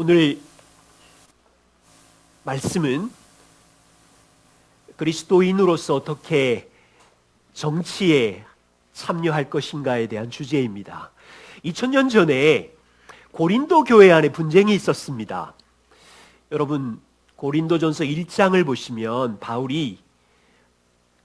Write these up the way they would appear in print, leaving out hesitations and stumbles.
오늘 말씀은 그리스도인으로서 어떻게 정치에 참여할 것인가에 대한 주제입니다. 2000년 전에 고린도 교회 안에 분쟁이 있었습니다. 여러분, 고린도전서 1장을 보시면 바울이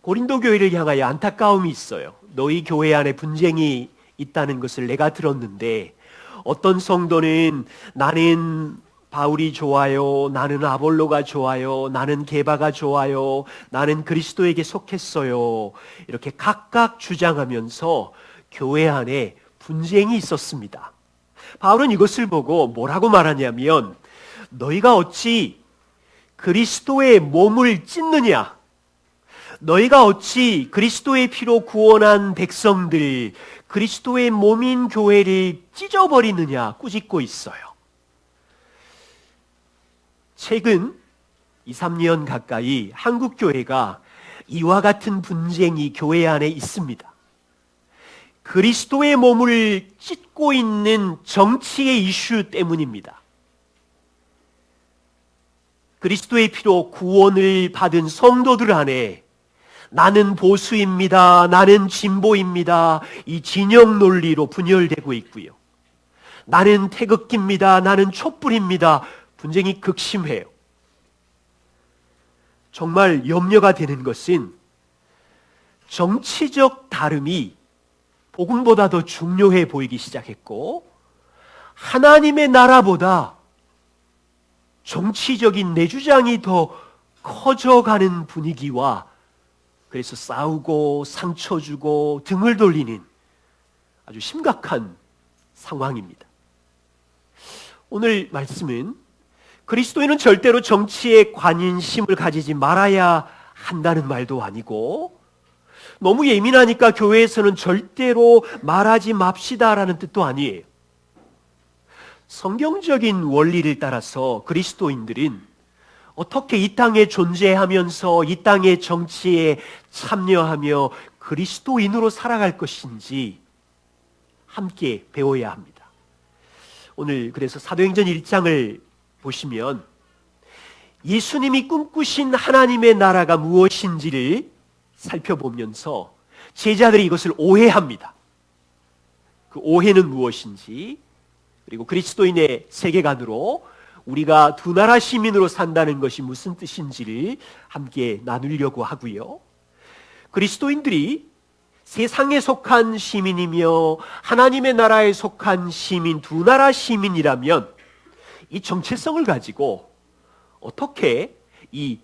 고린도 교회를 향하여 안타까움이 있어요. 너희 교회 안에 분쟁이 있다는 것을 내가 들었는데 어떤 성도는 나는 바울이 좋아요, 나는 아볼로가 좋아요, 나는 게바가 좋아요, 나는 그리스도에게 속했어요, 이렇게 각각 주장하면서 교회 안에 분쟁이 있었습니다. 바울은 이것을 보고 뭐라고 말하냐면, 너희가 어찌 그리스도의 몸을 찢느냐, 너희가 어찌 그리스도의 피로 구원한 백성들, 그리스도의 몸인 교회를 찢어버리느냐 꾸짖고 있어요. 최근 2, 3년 가까이 한국 교회가 이와 같은 분쟁이 교회 안에 있습니다. 그리스도의 몸을 찢고 있는 정치의 이슈 때문입니다. 그리스도의 피로 구원을 받은 성도들 안에 나는 보수입니다, 나는 진보입니다, 이 진영 논리로 분열되고 있고요. 나는 태극기입니다, 나는 촛불입니다. 분쟁이 극심해요. 정말 염려가 되는 것은 정치적 다름이 복음보다 더 중요해 보이기 시작했고, 하나님의 나라보다 정치적인 내 주장이 더 커져가는 분위기와, 그래서 싸우고 상처 주고 등을 돌리는 아주 심각한 상황입니다. 오늘 말씀은 그리스도인은 절대로 정치에 관심을 가지지 말아야 한다는 말도 아니고, 너무 예민하니까 교회에서는 절대로 말하지 맙시다라는 뜻도 아니에요. 성경적인 원리를 따라서 그리스도인들은 어떻게 이 땅에 존재하면서 이 땅의 정치에 참여하며 그리스도인으로 살아갈 것인지 함께 배워야 합니다. 오늘 그래서 사도행전 1장을 보시면 예수님이 꿈꾸신 하나님의 나라가 무엇인지를 살펴보면서 제자들이 이것을 오해합니다. 그 오해는 무엇인지, 그리고 그리스도인의 세계관으로 우리가 두 나라 시민으로 산다는 것이 무슨 뜻인지를 함께 나누려고 하고요. 그리스도인들이 세상에 속한 시민이며 하나님의 나라에 속한 시민, 두 나라 시민이라면 이 정체성을 가지고 어떻게 이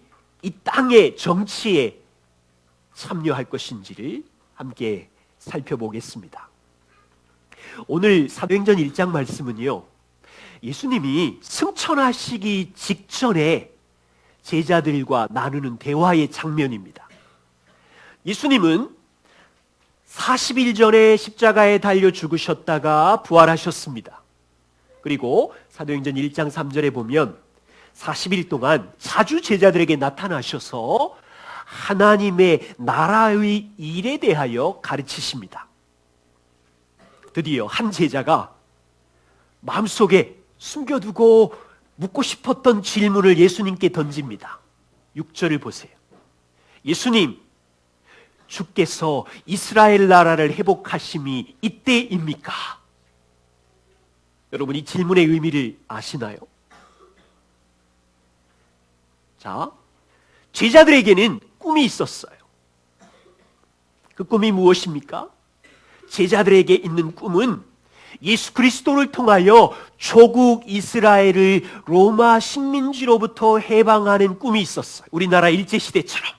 땅의 정치에 참여할 것인지를 함께 살펴보겠습니다. 오늘 사도행전 1장 말씀은요, 예수님이 승천하시기 직전에 제자들과 나누는 대화의 장면입니다. 예수님은 40일 전에 십자가에 달려 죽으셨다가 부활하셨습니다. 그리고 사도행전 1장 3절에 보면 40일 동안 자주 제자들에게 나타나셔서 하나님의 나라의 일에 대하여 가르치십니다. 드디어 한 제자가 마음속에 숨겨두고 묻고 싶었던 질문을 예수님께 던집니다. 6절을 보세요. 예수님, 주께서 이스라엘 나라를 회복하심이 이때입니까? 여러분, 이 질문의 의미를 아시나요? 자, 제자들에게는 꿈이 있었어요. 그 꿈이 무엇입니까? 제자들에게 있는 꿈은 예수 그리스도를 통하여 조국 이스라엘을 로마 식민지로부터 해방하는 꿈이 있었어요. 우리나라 일제시대처럼.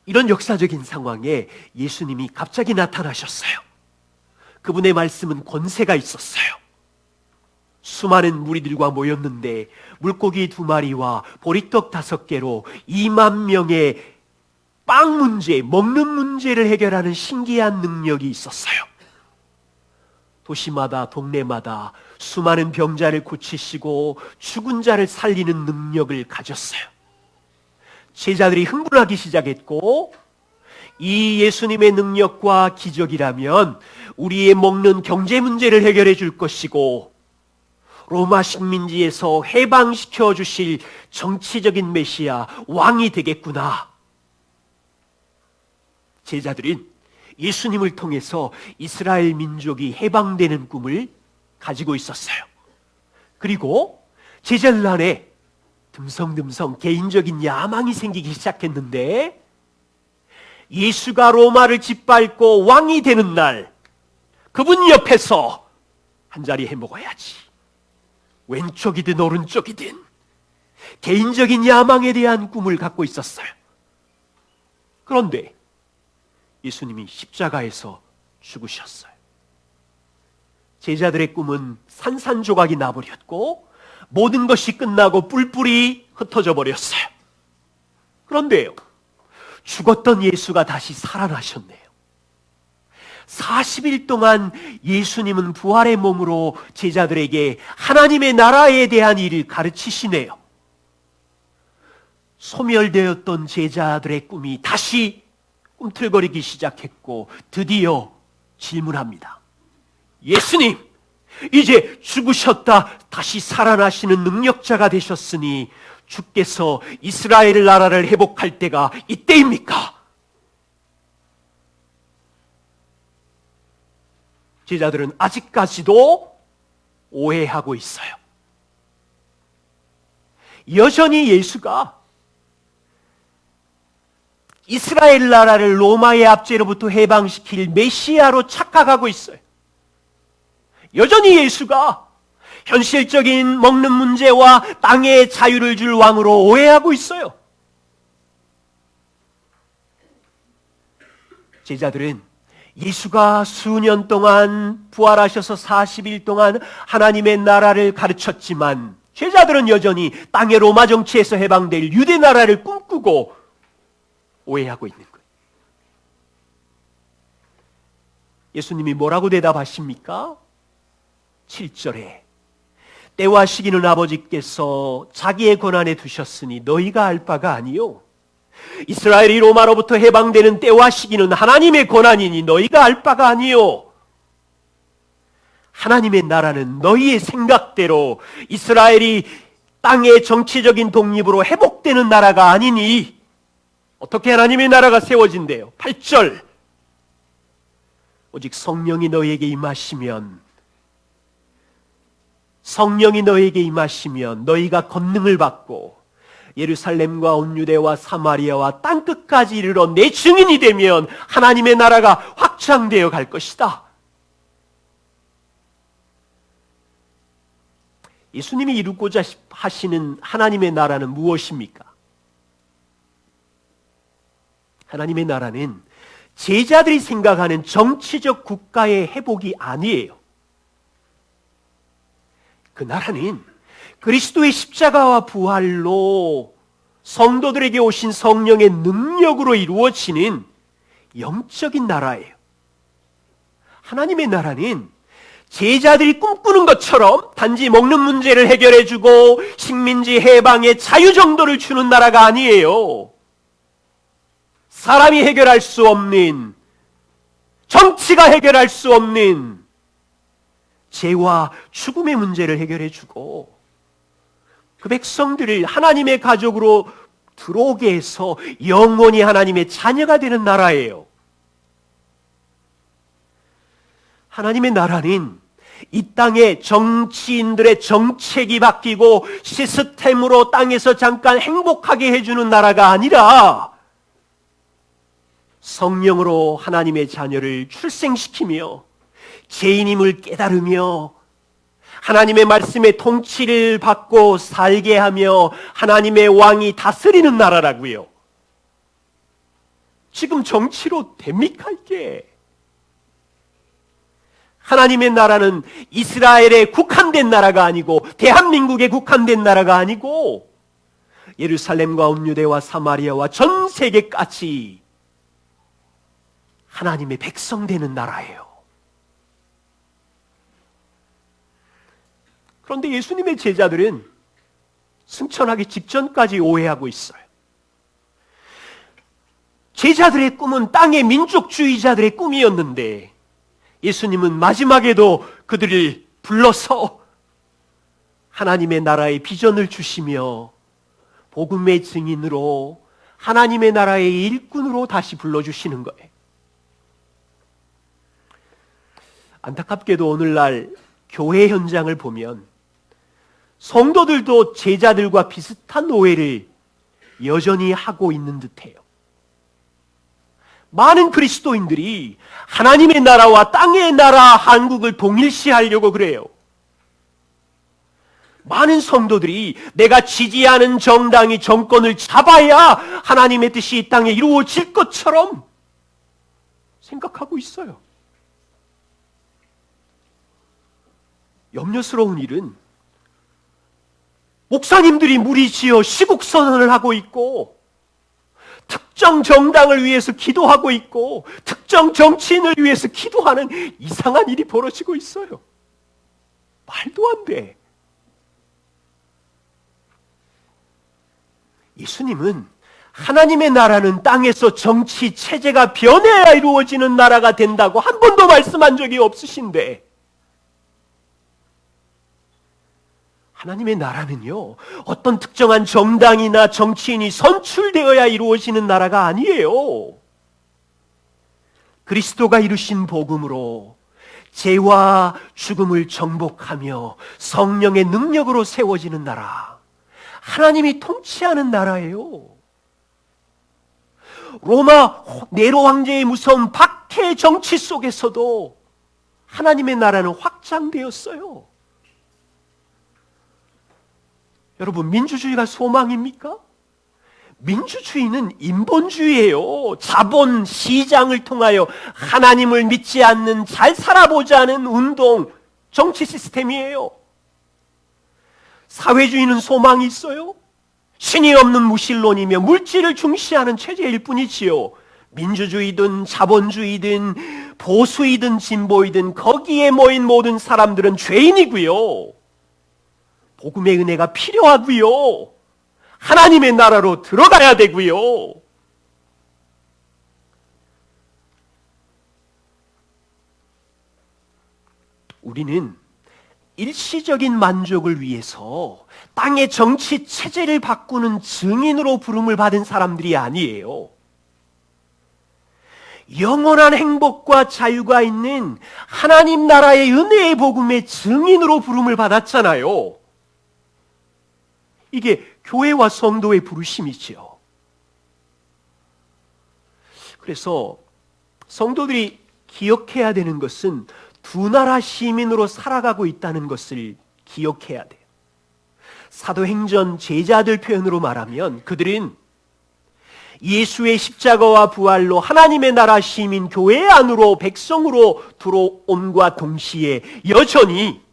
이런 역사적인 상황에 예수님이 갑자기 나타나셨어요. 그분의 말씀은 권세가 있었어요. 수많은 무리들과 모였는데 물고기 2마리와 보리떡 5개로 2만 명의 빵 문제, 먹는 문제를 해결하는 신기한 능력이 있었어요. 도시마다 동네마다 수많은 병자를 고치시고 죽은 자를 살리는 능력을 가졌어요. 제자들이 흥분하기 시작했고, 이 예수님의 능력과 기적이라면 우리의 먹는 경제 문제를 해결해 줄 것이고, 로마 식민지에서 해방시켜 주실 정치적인 메시아 왕이 되겠구나. 제자들은 예수님을 통해서 이스라엘 민족이 해방되는 꿈을 가지고 있었어요. 그리고 제자들 안에 듬성듬성 개인적인 야망이 생기기 시작했는데, 예수가 로마를 짓밟고 왕이 되는 날 그분 옆에서 한자리 해먹어야지. 왼쪽이든 오른쪽이든 개인적인 야망에 대한 꿈을 갖고 있었어요. 그런데 예수님이 십자가에서 죽으셨어요. 제자들의 꿈은 산산조각이 나버렸고 모든 것이 끝나고 뿔뿔이 흩어져 버렸어요. 그런데요, 죽었던 예수가 다시 살아나셨네요. 40일 동안 예수님은 부활의 몸으로 제자들에게 하나님의 나라에 대한 일을 가르치시네요. 소멸되었던 제자들의 꿈이 다시 꿈틀거리기 시작했고, 드디어 질문합니다. 예수님, 이제 죽으셨다 다시 살아나시는 능력자가 되셨으니 주께서 이스라엘 나라를 회복할 때가 이때입니까? 제자들은 아직까지도 오해하고 있어요. 여전히 예수가 이스라엘 나라를 로마의 압제로부터 해방시킬 메시아로 착각하고 있어요. 여전히 예수가 현실적인 먹는 문제와 땅의 자유를 줄 왕으로 오해하고 있어요. 제자들은 예수가 수년 동안 부활하셔서 40일 동안 하나님의 나라를 가르쳤지만, 제자들은 여전히 땅의 로마 정치에서 해방될 유대 나라를 꿈꾸고 오해하고 있는 거예요. 예수님이 뭐라고 대답하십니까? 7절에 때와 시기는 아버지께서 자기의 권한에 두셨으니 너희가 알 바가 아니요, 이스라엘이 로마로부터 해방되는 때와 시기는 하나님의 권한이니 너희가 알 바가 아니요. 하나님의 나라는 너희의 생각대로 이스라엘이 땅의 정치적인 독립으로 회복되는 나라가 아니니. 어떻게 하나님의 나라가 세워진대요? 8절, 오직 성령이 너희에게 임하시면 너희가 권능을 받고 예루살렘과 온 유대와 사마리아와 땅끝까지 이르러 내 증인이 되면 하나님의 나라가 확장되어 갈 것이다. 예수님이 이루고자 하시는 하나님의 나라는 무엇입니까? 하나님의 나라는 제자들이 생각하는 정치적 국가의 회복이 아니에요. 그 나라는 그리스도의 십자가와 부활로 성도들에게 오신 성령의 능력으로 이루어지는 영적인 나라예요. 하나님의 나라는 제자들이 꿈꾸는 것처럼 단지 먹는 문제를 해결해주고 식민지 해방의 자유 정도를 주는 나라가 아니에요. 사람이 해결할 수 없는, 정치가 해결할 수 없는 죄와 죽음의 문제를 해결해주고 그 백성들을 하나님의 가족으로 들어오게 해서 영원히 하나님의 자녀가 되는 나라예요. 하나님의 나라는 이 땅의 정치인들의 정책이 바뀌고 시스템으로 땅에서 잠깐 행복하게 해주는 나라가 아니라 성령으로 하나님의 자녀를 출생시키며 죄인임을 깨달으며 하나님의 말씀의 통치를 받고 살게 하며 하나님의 왕이 다스리는 나라라고요. 지금 정치로 됩니까 이게? 하나님의 나라는 이스라엘에 국한된 나라가 아니고 대한민국에 국한된 나라가 아니고 예루살렘과 온 유대와 사마리아와 전 세계까지 하나님의 백성 되는 나라예요. 그런데 예수님의 제자들은 승천하기 직전까지 오해하고 있어요. 제자들의 꿈은 땅의 민족주의자들의 꿈이었는데 예수님은 마지막에도 그들을 불러서 하나님의 나라의 비전을 주시며 복음의 증인으로 하나님의 나라의 일꾼으로 다시 불러주시는 거예요. 안타깝게도 오늘날 교회 현장을 보면 성도들도 제자들과 비슷한 오해를 여전히 하고 있는 듯해요. 많은 그리스도인들이 하나님의 나라와 땅의 나라 한국을 동일시하려고 그래요. 많은 성도들이 내가 지지하는 정당이 정권을 잡아야 하나님의 뜻이 이 땅에 이루어질 것처럼 생각하고 있어요. 염려스러운 일은 목사님들이 무리지어 시국선언을 하고 있고 특정 정당을 위해서 기도하고 있고 특정 정치인을 위해서 기도하는 이상한 일이 벌어지고 있어요. 말도 안 돼. 예수님은 하나님의 나라는 땅에서 정치 체제가 변해야 이루어지는 나라가 된다고 한 번도 말씀한 적이 없으신데, 하나님의 나라는요, 어떤 특정한 정당이나 정치인이 선출되어야 이루어지는 나라가 아니에요. 그리스도가 이루신 복음으로 죄와 죽음을 정복하며 성령의 능력으로 세워지는 나라, 하나님이 통치하는 나라예요. 로마 네로 황제의 무서운 박해 정치 속에서도 하나님의 나라는 확장되었어요. 여러분, 민주주의가 소망입니까? 민주주의는 인본주의예요. 자본, 시장을 통하여 하나님을 믿지 않는, 잘 살아보자는 운동, 정치 시스템이에요. 사회주의는 소망이 있어요? 신이 없는 무신론이며 물질을 중시하는 체제일 뿐이지요. 민주주의든 자본주의든 보수이든 진보이든 거기에 모인 모든 사람들은 죄인이고요. 복음의 은혜가 필요하고요. 하나님의 나라로 들어가야 되고요. 우리는 일시적인 만족을 위해서 땅의 정치 체제를 바꾸는 증인으로 부름을 받은 사람들이 아니에요. 영원한 행복과 자유가 있는 하나님 나라의 은혜의 복음의 증인으로 부름을 받았잖아요. 이게 교회와 성도의 부르심이지요. 그래서 성도들이 기억해야 되는 것은 두 나라 시민으로 살아가고 있다는 것을 기억해야 돼요. 사도행전 제자들 표현으로 말하면 그들은 예수의 십자가와 부활로 하나님의 나라 시민 교회 안으로 백성으로 들어옴과 동시에 여전히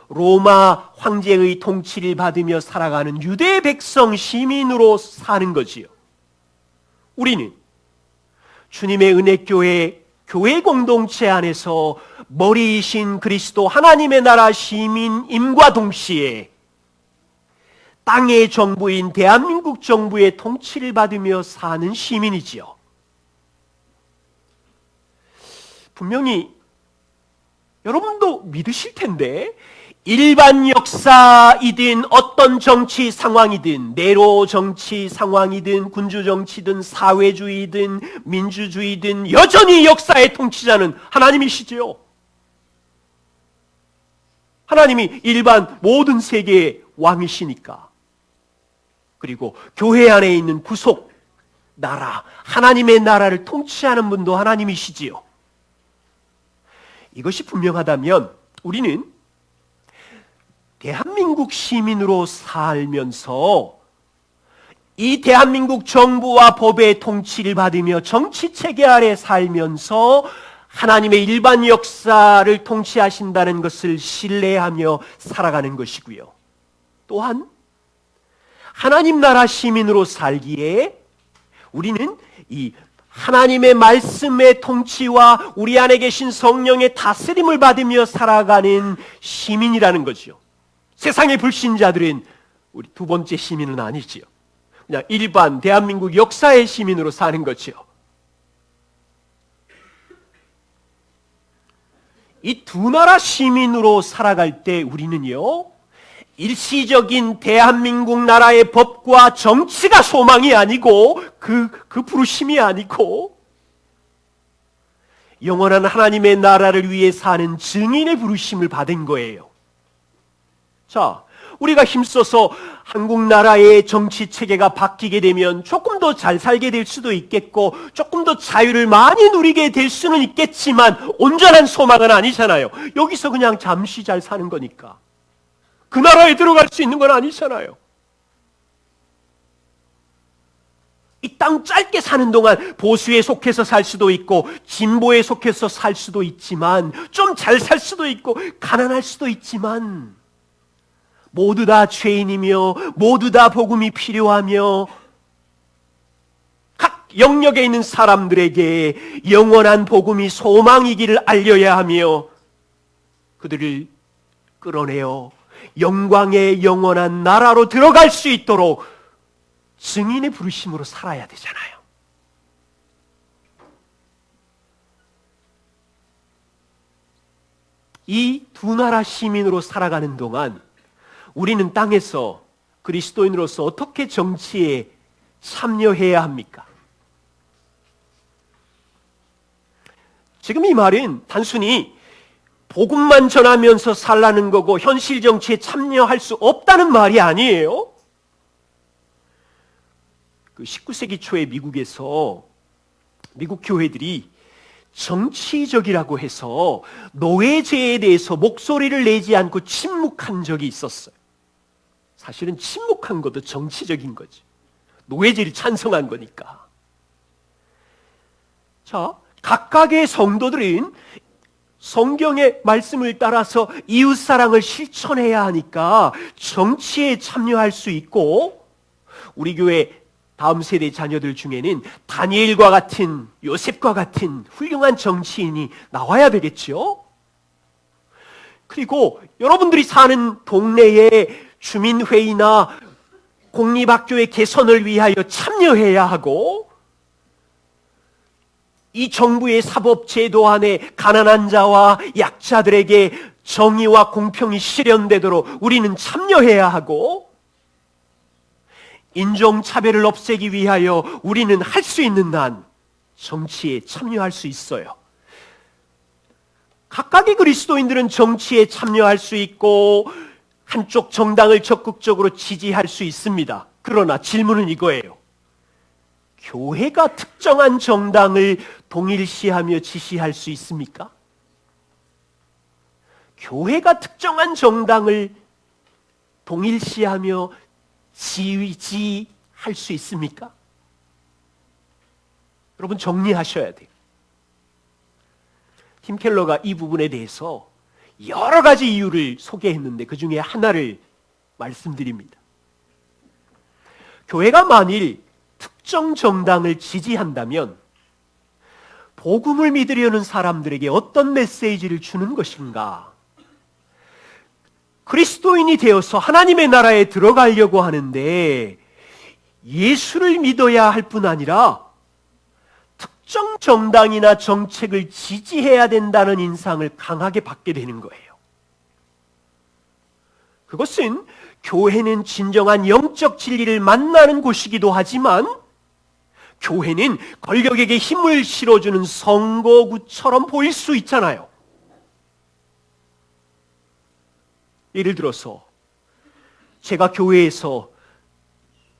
로마 황제의 통치를 받으며 살아가는 유대 백성 시민으로 사는 거지요. 우리는 주님의 은혜교회 교회 공동체 안에서 머리이신 그리스도 하나님의 나라 시민임과 동시에 땅의 정부인 대한민국 정부의 통치를 받으며 사는 시민이지요. 분명히 여러분도 믿으실 텐데, 일반 역사이든 어떤 정치 상황이든, 네로 정치 상황이든 군주 정치든 사회주의든 민주주의든 여전히 역사의 통치자는 하나님이시지요. 하나님이 일반 모든 세계의 왕이시니까. 그리고 교회 안에 있는 구속 나라, 하나님의 나라를 통치하는 분도 하나님이시지요. 이것이 분명하다면 우리는 대한민국 시민으로 살면서 이 대한민국 정부와 법의 통치를 받으며 정치체계 아래 살면서 하나님의 일반 역사를 통치하신다는 것을 신뢰하며 살아가는 것이고요. 또한 하나님 나라 시민으로 살기에 우리는 이 하나님의 말씀의 통치와 우리 안에 계신 성령의 다스림을 받으며 살아가는 시민이라는 거죠. 세상의 불신자들은 우리 두 번째 시민은 아니지요. 그냥 일반 대한민국 역사의 시민으로 사는 거죠. 이 두 나라 시민으로 살아갈 때 우리는요, 일시적인 대한민국 나라의 법과 정치가 소망이 아니고 그 부르심이 아니고 영원한 하나님의 나라를 위해 사는 증인의 부르심을 받은 거예요. 자, 우리가 힘써서 한국 나라의 정치 체계가 바뀌게 되면 조금 더 잘 살게 될 수도 있겠고 조금 더 자유를 많이 누리게 될 수는 있겠지만 온전한 소망은 아니잖아요. 여기서 그냥 잠시 잘 사는 거니까. 그 나라에 들어갈 수 있는 건 아니잖아요. 이 땅 짧게 사는 동안 보수에 속해서 살 수도 있고 진보에 속해서 살 수도 있지만 좀 잘 살 수도 있고 가난할 수도 있지만 모두 다 죄인이며 모두 다 복음이 필요하며 각 영역에 있는 사람들에게 영원한 복음이 소망이기를 알려야 하며 그들을 끌어내어 영광의 영원한 나라로 들어갈 수 있도록 증인의 부르심으로 살아야 되잖아요. 이 두 나라 시민으로 살아가는 동안 우리는 땅에서 그리스도인으로서 어떻게 정치에 참여해야 합니까? 지금 이 말은 단순히 복음만 전하면서 살라는 거고 현실 정치에 참여할 수 없다는 말이 아니에요. 그 19세기 초에 미국에서 미국 교회들이 정치적이라고 해서 노예제에 대해서 목소리를 내지 않고 침묵한 적이 있었어요. 사실은 침묵한 것도 정치적인 거지. 노예제를 찬성한 거니까. 자, 각각의 성도들은 성경의 말씀을 따라서 이웃사랑을 실천해야 하니까 정치에 참여할 수 있고 우리 교회 다음 세대 자녀들 중에는 다니엘과 같은 요셉과 같은 훌륭한 정치인이 나와야 되겠죠. 그리고 여러분들이 사는 동네에 주민회의나 공립학교의 개선을 위하여 참여해야 하고 이 정부의 사법제도 안에 가난한 자와 약자들에게 정의와 공평이 실현되도록 우리는 참여해야 하고 인종차별을 없애기 위하여 우리는 할 수 있는 한 정치에 참여할 수 있어요. 각각의 그리스도인들은 정치에 참여할 수 있고 한쪽 정당을 적극적으로 지지할 수 있습니다. 그러나 질문은 이거예요. 교회가 특정한 정당을 동일시하며 지시할 수 있습니까? 교회가 특정한 정당을 동일시하며 지지할 수 있습니까? 여러분 정리하셔야 돼요. 팀 켈러가 이 부분에 대해서 여러 가지 이유를 소개했는데 그 중에 하나를 말씀드립니다. 교회가 만일 특정 정당을 지지한다면 복음을 믿으려는 사람들에게 어떤 메시지를 주는 것인가? 그리스도인이 되어서 하나님의 나라에 들어가려고 하는데 예수를 믿어야 할 뿐 아니라 특정 정당이나 정책을 지지해야 된다는 인상을 강하게 받게 되는 거예요. 그것은 교회는 진정한 영적 진리를 만나는 곳이기도 하지만 교회는 권력에게 힘을 실어주는 선거구처럼 보일 수 있잖아요. 예를 들어서 제가 교회에서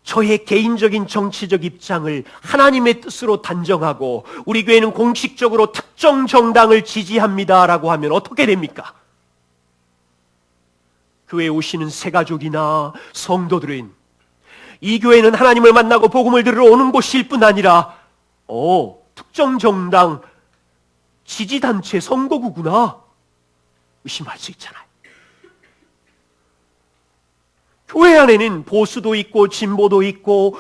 저의 개인적인 정치적 입장을 하나님의 뜻으로 단정하고 우리 교회는 공식적으로 특정 정당을 지지합니다라고 하면 어떻게 됩니까? 교회에 오시는 새가족이나 성도들은 이 교회는 하나님을 만나고 복음을 들으러 오는 곳일 뿐 아니라 특정 정당 지지단체 선거구구나 의심할 수 있잖아요. 교회 안에는 보수도 있고 진보도 있고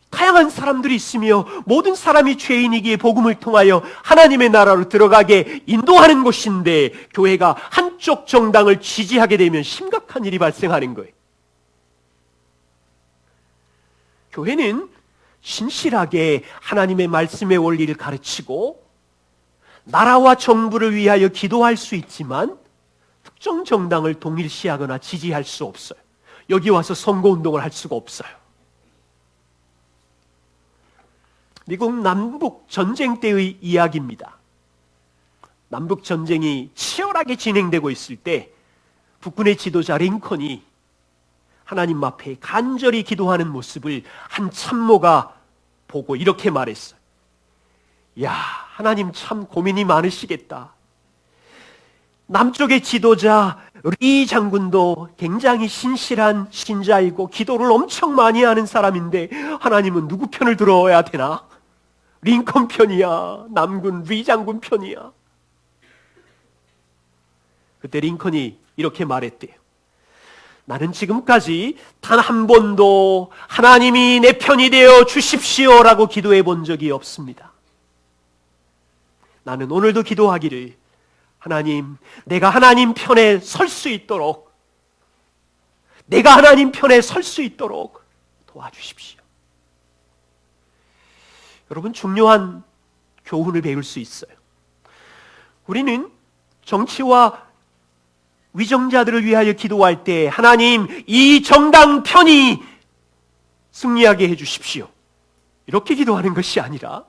다양한 사람들이 있으며 모든 사람이 죄인이기에 복음을 통하여 하나님의 나라로 들어가게 인도하는 곳인데 교회가 한쪽 정당을 지지하게 되면 심각한 일이 발생하는 거예요. 교회는 신실하게 하나님의 말씀의 원리를 가르치고 나라와 정부를 위하여 기도할 수 있지만 특정 정당을 동일시하거나 지지할 수 없어요. 여기 와서 선거운동을 할 수가 없어요. 미국 남북 전쟁 때의 이야기입니다. 남북 전쟁이 치열하게 진행되고 있을 때 북군의 지도자 링컨이 하나님 앞에 간절히 기도하는 모습을 한 참모가 보고 이렇게 말했어요. 야, 하나님 참 고민이 많으시겠다. 남쪽의 지도자 리 장군도 굉장히 신실한 신자이고 기도를 엄청 많이 하는 사람인데 하나님은 누구 편을 들어야 되나? 링컨 편이야? 남군 리 장군 편이야? 그때 링컨이 이렇게 말했대요. 나는 지금까지 단 한 번도 하나님이 내 편이 되어 주십시오라고 기도해 본 적이 없습니다. 나는 오늘도 기도하기를 하나님, 내가 하나님 편에 설 수 있도록 내가 하나님 편에 설 수 있도록 도와주십시오. 여러분, 중요한 교훈을 배울 수 있어요. 우리는 정치와 위정자들을 위하여 기도할 때 하나님, 이 정당 편이 승리하게 해주십시오, 이렇게 기도하는 것이 아니라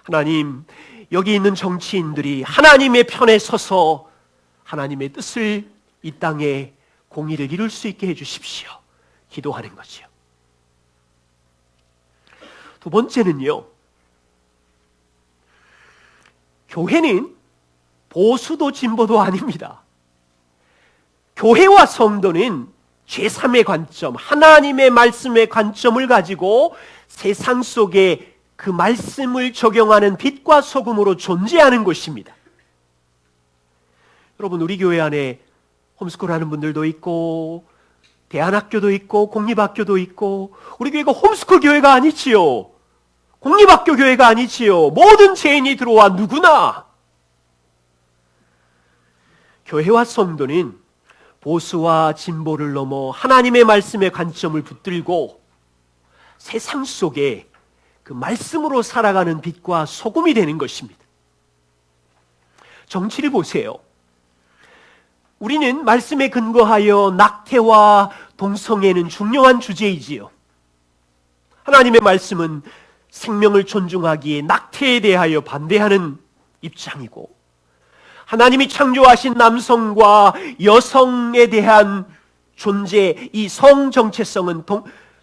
하나님, 여기 있는 정치인들이 하나님의 편에 서서 하나님의 뜻을 이 땅에 공의를 이룰 수 있게 해주십시오, 기도하는 거지요. 두 번째는요, 교회는 보수도 진보도 아닙니다. 교회와 성도는 제3의 관점, 하나님의 말씀의 관점을 가지고 세상 속에 그 말씀을 적용하는 빛과 소금으로 존재하는 곳입니다. 여러분, 우리 교회 안에 홈스쿨 하는 분들도 있고 대안학교도 있고 공립학교도 있고, 우리 교회가 홈스쿨 교회가 아니지요. 공립학교 교회가 아니지요. 모든 죄인이 들어와 누구나. 교회와 성도는 보수와 진보를 넘어 하나님의 말씀의 관점을 붙들고 세상 속에 그 말씀으로 살아가는 빛과 소금이 되는 것입니다. 정치를 보세요. 우리는 말씀에 근거하여 낙태와 동성애는 중요한 주제이지요. 하나님의 말씀은 생명을 존중하기에 낙태에 대하여 반대하는 입장이고, 하나님이 창조하신 남성과 여성에 대한 존재, 이 성 정체성은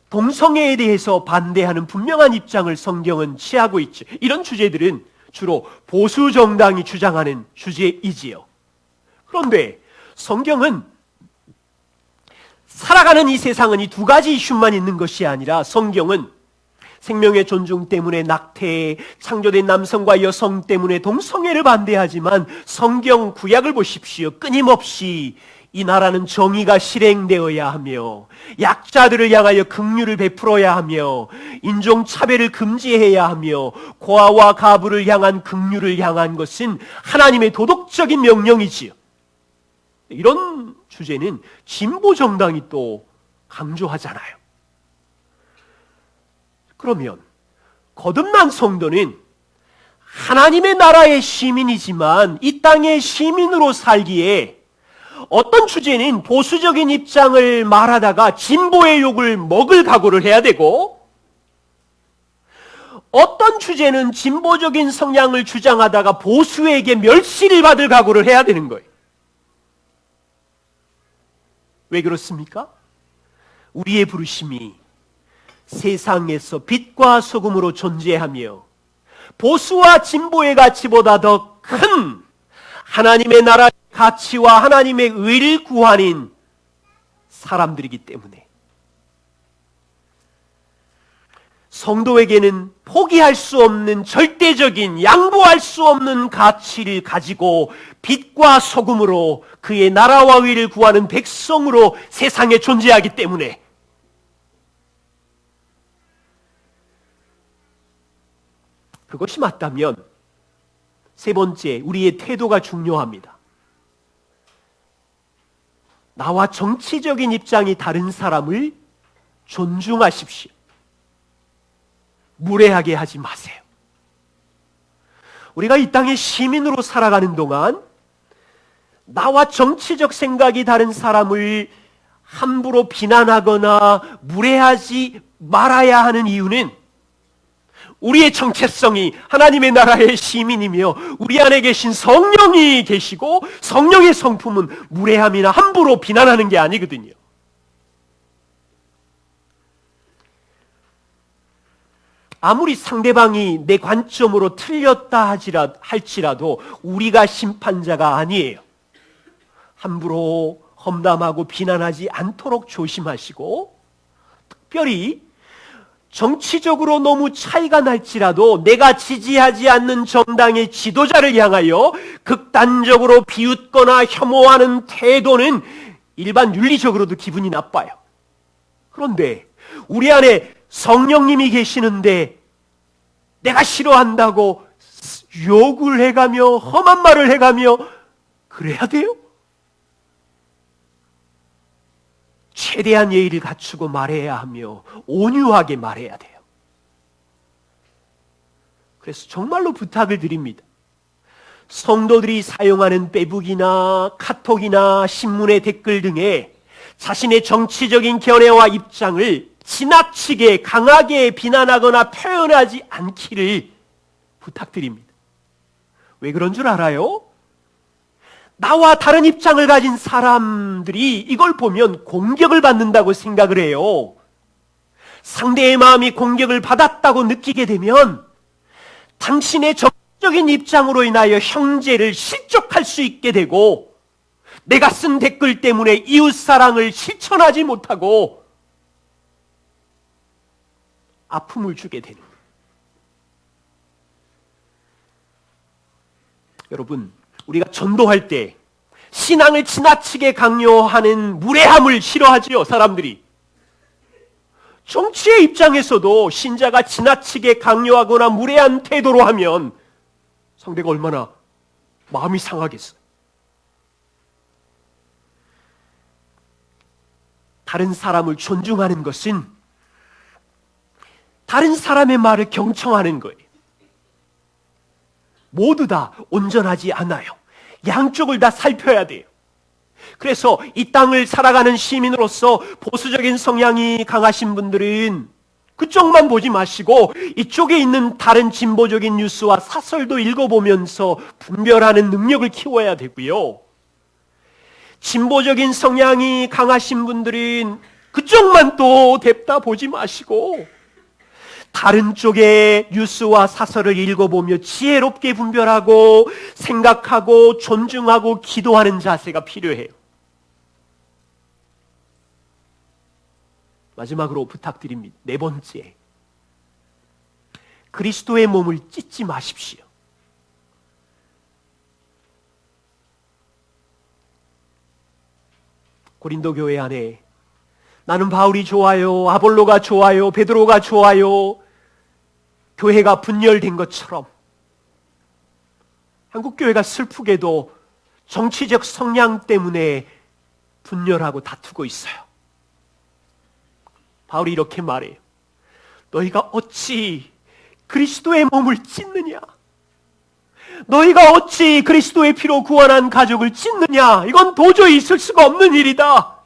동성애에 대해서 반대하는 분명한 입장을 성경은 취하고 있죠. 이런 주제들은 주로 보수 정당이 주장하는 주제이지요. 그런데 성경은 살아가는 이 세상은 이 두 가지 이슈만 있는 것이 아니라, 성경은 생명의 존중 때문에 낙태, 창조된 남성과 여성 때문에 동성애를 반대하지만 성경 구약을 보십시오. 끊임없이 이 나라는 정의가 실행되어야 하며 약자들을 향하여 긍휼을 베풀어야 하며 인종차별을 금지해야 하며 고아와 가부를 향한 긍휼을 향한 것은 하나님의 도덕적인 명령이지요. 이런 주제는 진보 정당이 또 강조하잖아요. 그러면 거듭난 성도는 하나님의 나라의 시민이지만 이 땅의 시민으로 살기에 어떤 주제는 보수적인 입장을 말하다가 진보의 욕을 먹을 각오를 해야 되고, 어떤 주제는 진보적인 성향을 주장하다가 보수에게 멸시를 받을 각오를 해야 되는 거예요. 왜 그렇습니까? 우리의 부르심이 세상에서 빛과 소금으로 존재하며 보수와 진보의 가치보다 더 큰 하나님의 나라의 가치와 하나님의 의를 구하는 사람들이기 때문에 성도에게는 포기할 수 없는 절대적인, 양보할 수 없는 가치를 가지고 빛과 소금으로 그의 나라와 의를 구하는 백성으로 세상에 존재하기 때문에 그것이 맞다면 세 번째, 우리의 태도가 중요합니다. 나와 정치적인 입장이 다른 사람을 존중하십시오. 무례하게 하지 마세요. 우리가 이 땅의 시민으로 살아가는 동안 나와 정치적 생각이 다른 사람을 함부로 비난하거나 무례하지 말아야 하는 이유는 우리의 정체성이 하나님의 나라의 시민이며 우리 안에 계신 성령이 계시고 성령의 성품은 무례함이나 함부로 비난하는 게 아니거든요. 아무리 상대방이 내 관점으로 틀렸다 할지라도 우리가 심판자가 아니에요. 함부로 험담하고 비난하지 않도록 조심하시고, 특별히 정치적으로 너무 차이가 날지라도 내가 지지하지 않는 정당의 지도자를 향하여 극단적으로 비웃거나 혐오하는 태도는 일반 윤리적으로도 기분이 나빠요. 그런데 우리 안에 성령님이 계시는데 내가 싫어한다고 욕을 해가며 험한 말을 해가며 그래야 돼요? 최대한 예의를 갖추고 말해야 하며 온유하게 말해야 돼요. 그래서 정말로 부탁을 드립니다. 성도들이 사용하는 페이북이나 카톡이나 신문의 댓글 등에 자신의 정치적인 견해와 입장을 지나치게 강하게 비난하거나 표현하지 않기를 부탁드립니다. 왜 그런 줄 알아요? 나와 다른 입장을 가진 사람들이 이걸 보면 공격을 받는다고 생각을 해요. 상대의 마음이 공격을 받았다고 느끼게 되면 당신의 적극적인 입장으로 인하여 형제를 실족할 수 있게 되고, 내가 쓴 댓글 때문에 이웃사랑을 실천하지 못하고 아픔을 주게 되는 거예요. 여러분, 우리가 전도할 때 신앙을 지나치게 강요하는 무례함을 싫어하지요, 사람들이. 정치의 입장에서도 신자가 지나치게 강요하거나 무례한 태도로 하면 상대가 얼마나 마음이 상하겠어요. 다른 사람을 존중하는 것은 다른 사람의 말을 경청하는 거예요. 모두 다 온전하지 않아요. 양쪽을 다 살펴야 돼요. 그래서 이 땅을 살아가는 시민으로서 보수적인 성향이 강하신 분들은 그쪽만 보지 마시고 이쪽에 있는 다른 진보적인 뉴스와 사설도 읽어보면서 분별하는 능력을 키워야 되고요. 진보적인 성향이 강하신 분들은 그쪽만 또 냅다 보지 마시고 다른 쪽의 뉴스와 사설을 읽어보며 지혜롭게 분별하고 생각하고 존중하고 기도하는 자세가 필요해요. 마지막으로 부탁드립니다. 네 번째, 그리스도의 몸을 찢지 마십시오. 고린도 교회 안에 나는 바울이 좋아요, 아볼로가 좋아요, 베드로가 좋아요, 교회가 분열된 것처럼 한국교회가 슬프게도 정치적 성향 때문에 분열하고 다투고 있어요. 바울이 이렇게 말해요. 너희가 어찌 그리스도의 몸을 찢느냐? 너희가 어찌 그리스도의 피로 구원한 가족을 찢느냐? 이건 도저히 있을 수가 없는 일이다.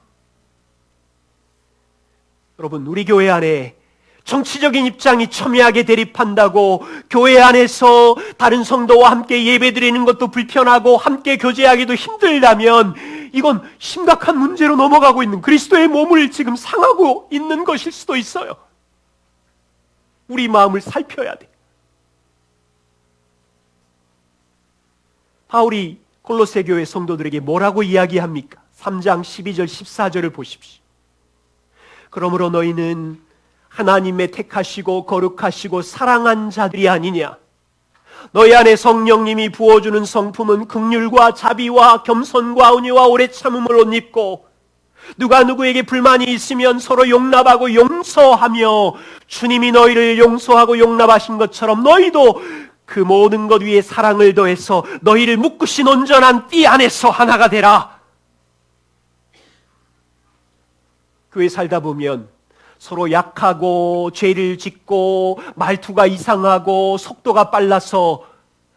여러분, 우리 교회 안에 정치적인 입장이 첨예하게 대립한다고 교회 안에서 다른 성도와 함께 예배드리는 것도 불편하고 함께 교제하기도 힘들다면 이건 심각한 문제로 넘어가고 있는, 그리스도의 몸을 지금 상하고 있는 것일 수도 있어요. 우리 마음을 살펴야 돼. 바울이 골로새 교회 성도들에게 뭐라고 이야기합니까? 3장 12절 14절을 보십시오. 그러므로 너희는 하나님의 택하시고 거룩하시고 사랑한 자들이 아니냐? 너희 안에 성령님이 부어주는 성품은 긍휼과 자비와 겸손과 은혜와 오래 참음을 옷 입고, 누가 누구에게 불만이 있으면 서로 용납하고 용서하며 주님이 너희를 용서하고 용납하신 것처럼 너희도 그 모든 것 위에 사랑을 더해서 너희를 묶으신 온전한 띠 안에서 하나가 되라. 교회 살다 보면 서로 약하고 죄를 짓고 말투가 이상하고 속도가 빨라서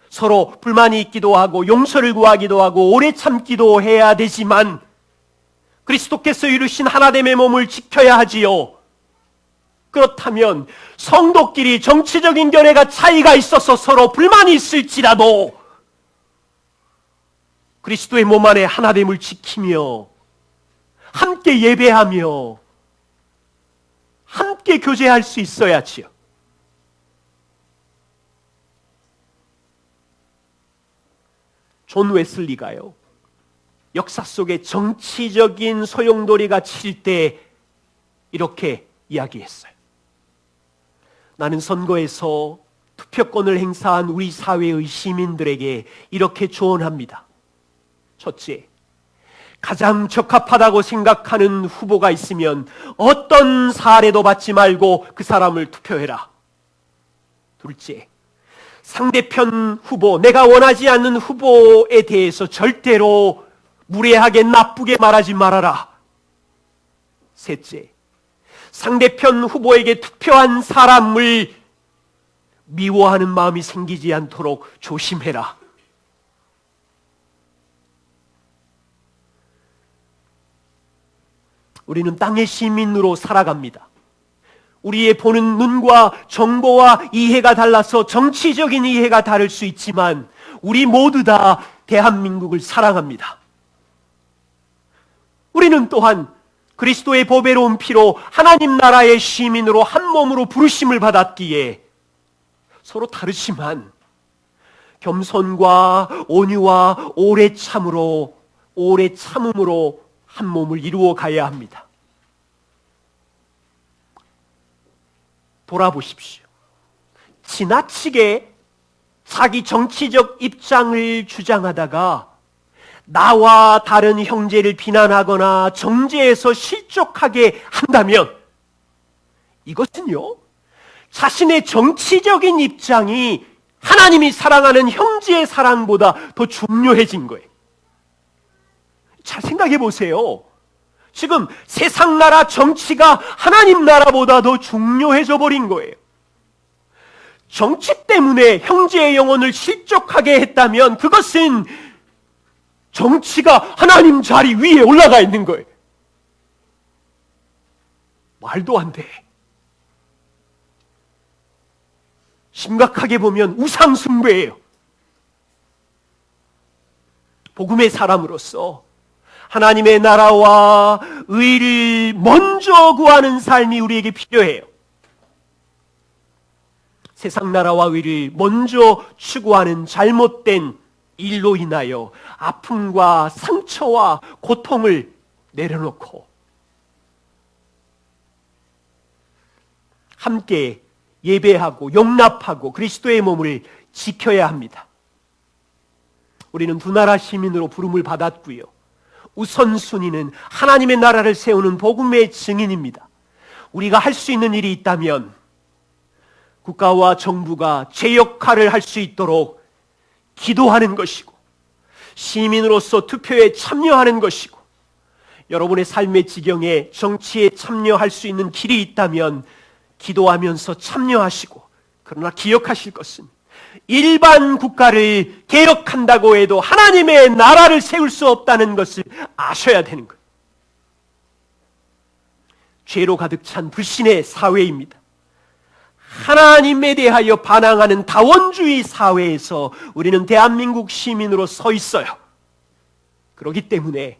서로 불만이 있기도 하고 용서를 구하기도 하고 오래 참기도 해야 되지만, 그리스도께서 이루신 하나됨의 몸을 지켜야 하지요. 그렇다면 성도끼리 정치적인 견해가 차이가 있어서 서로 불만이 있을지라도 그리스도의 몸 안에 하나됨을 지키며 함께 예배하며 함께 교제할 수 있어야지요. 존 웨슬리가요, 역사 속에 정치적인 소용돌이가 칠 때 이렇게 이야기했어요. 나는 선거에서 투표권을 행사한 우리 사회의 시민들에게 이렇게 조언합니다. 첫째, 가장 적합하다고 생각하는 후보가 있으면 어떤 사례도 받지 말고 그 사람을 투표해라. 둘째, 상대편 후보, 내가 원하지 않는 후보에 대해서 절대로 무례하게 나쁘게 말하지 말아라. 셋째, 상대편 후보에게 투표한 사람을 미워하는 마음이 생기지 않도록 조심해라. 우리는 땅의 시민으로 살아갑니다. 우리의 보는 눈과 정보와 이해가 달라서 정치적인 이해가 다를 수 있지만 우리 모두 다 대한민국을 사랑합니다. 우리는 또한 그리스도의 보배로운 피로 하나님 나라의 시민으로 한 몸으로 부르심을 받았기에 서로 다르지만 겸손과 온유와 오래 참음으로 한 몸을 이루어 가야 합니다. 돌아보십시오. 지나치게 자기 정치적 입장을 주장하다가 나와 다른 형제를 비난하거나 정죄해서 실족하게 한다면 이것은요, 자신의 정치적인 입장이 하나님이 사랑하는 형제의 사랑보다 더 중요해진 거예요. 잘 생각해 보세요. 지금 세상 나라 정치가 하나님 나라보다 더 중요해져 버린 거예요. 정치 때문에 형제의 영혼을 실족하게 했다면 그것은 정치가 하나님 자리 위에 올라가 있는 거예요. 말도 안 돼. 심각하게 보면 우상숭배예요. 복음의 사람으로서 하나님의 나라와 의를 먼저 구하는 삶이 우리에게 필요해요. 세상 나라와 의를 먼저 추구하는 잘못된 일로 인하여 아픔과 상처와 고통을 내려놓고 함께 예배하고 용납하고 그리스도의 몸을 지켜야 합니다. 우리는 두 나라 시민으로 부름을 받았고요. 우선순위는 하나님의 나라를 세우는 복음의 증인입니다. 우리가 할 수 있는 일이 있다면 국가와 정부가 제 역할을 할 수 있도록 기도하는 것이고 시민으로서 투표에 참여하는 것이고 여러분의 삶의 지경에 정치에 참여할 수 있는 길이 있다면 기도하면서 참여하시고 그러나 기억하실 것은 일반 국가를 개혁한다고 해도 하나님의 나라를 세울 수 없다는 것을 아셔야 되는 거예요. 죄로 가득 찬 불신의 사회입니다. 하나님에 대하여 반항하는 다원주의 사회에서 우리는 대한민국 시민으로 서 있어요. 그렇기 때문에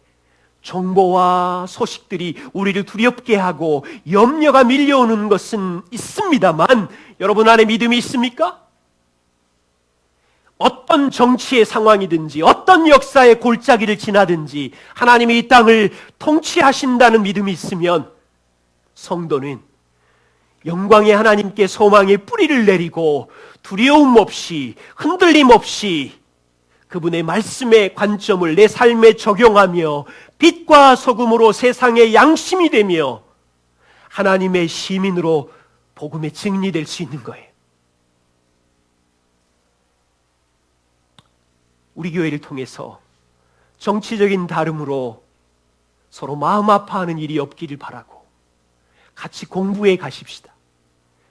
정보와 소식들이 우리를 두렵게 하고 염려가 밀려오는 것은 있습니다만 여러분 안에 믿음이 있습니까? 어떤 정치의 상황이든지 어떤 역사의 골짜기를 지나든지 하나님이 이 땅을 통치하신다는 믿음이 있으면 성도는 영광의 하나님께 소망의 뿌리를 내리고 두려움 없이 흔들림 없이 그분의 말씀의 관점을 내 삶에 적용하며 빛과 소금으로 세상의 양심이 되며 하나님의 시민으로 복음의 증인이 될 수 있는 거예요. 우리 교회를 통해서 정치적인 다름으로 서로 마음 아파하는 일이 없기를 바라고 같이 공부해 가십시다.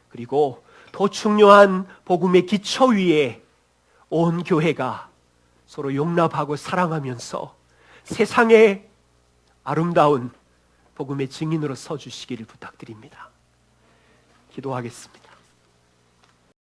그리고 더 중요한 복음의 기초 위에 온 교회가 서로 용납하고 사랑하면서 세상의 아름다운 복음의 증인으로 서주시기를 부탁드립니다. 기도하겠습니다.